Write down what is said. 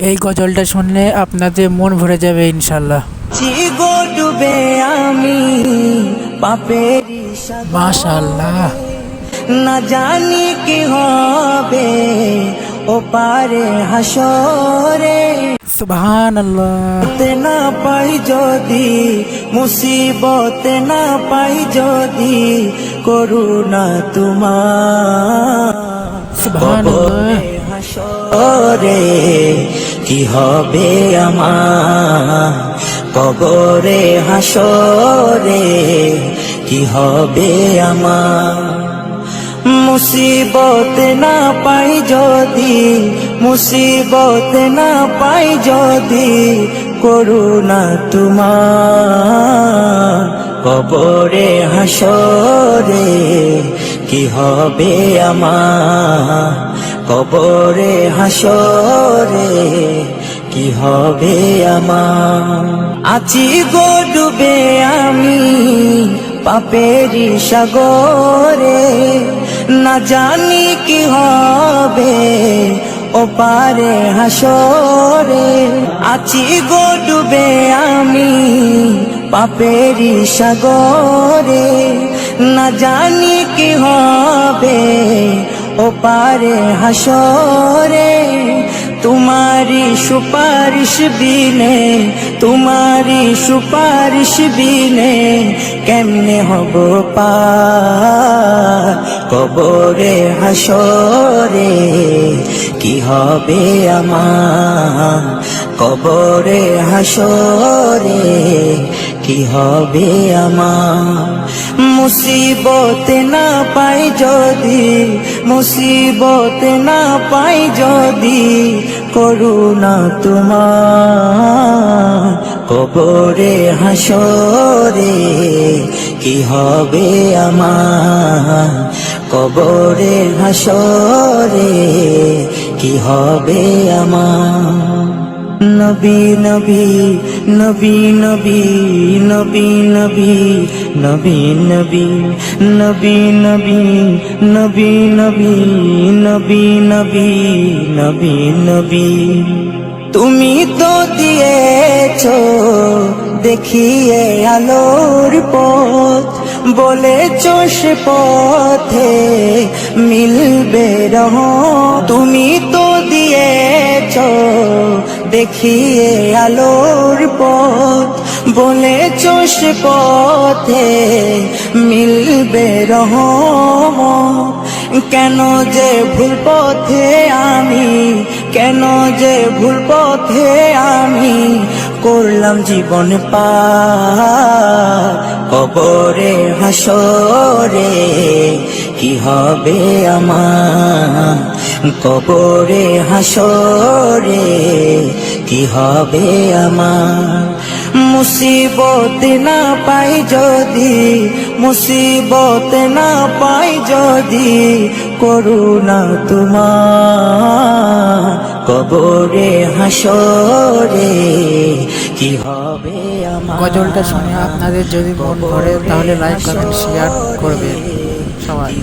এই গজলটা শুনলে আপনাদের মন ভরে যাবে ইনশাল্লাহ। চিগো ডুবে আমি পাপের মাশাআল্লাহ। না জানি কি হবে ও পারে হাসরে, সুবহানাল্লাহ। না পাই যদি মুসিবত না পাই যদি করুণা তোমার, সুবহানাল্লাহ। হাসরে কি হবে আমার, কবরে হাসরে কি হবে আমার। মুসিবত না পাই যদি, মুসিবত না পাই যদি করুণা তোমার, কবরে হাসরে কি হবে আমার, কবরে হাসরে কি হবে আমার। আছি গো ডুবে আমি পাপেরি সাগরে, না জানি কি হবে ও পারে হাসরে। আছি গো ডুবে আমি পাপেরি সাগরে, না জানি কি হবে ও পারে হাসরে। তোমারি সুপারিশ বিনে, তোমারি সুপারিশ বিনে কেমনে হব পার, কবরে হাসরে কি হবে আমার, কবরে হাসরে কি হবে আমার। মুসিবত না পাই যদি, মুসিবত না পাই যদি করুণা তোমার, কবরে হাসরে কি হবে আমার, কবরে হাসরে কি হবে আমার। নবী নবী নবী নবী নবী নবী নবী নবী নবী নবী নবী নবী নবী নবী নবী নবী। তুমি তো দিয়েছো দেখিয়ে আলোর পথ, বলেছো সে পথে মিলবে রহমত। তুমি তো দিয়েছো দেখিয়ে আলোর পথ, বলেছো সে পথে মিলবে রহমত। কেন যে ভুল পথে আমি, কেন যে ভুল পথে আমি করলাম জীবন পার, কবরে হাসরে কি হবে আমার, কবরে হাসরে কি হবে আমার। মুসিবত না পাই যদি, মুসিবত না পাই যদি করুণা তোমার, কবরে হাসরে কি হবে আমার। গজলটা শুনে আপনাদের যদি মন ভরে তাহলে লাইক কমেন্ট শেয়ার করবেন সবাই।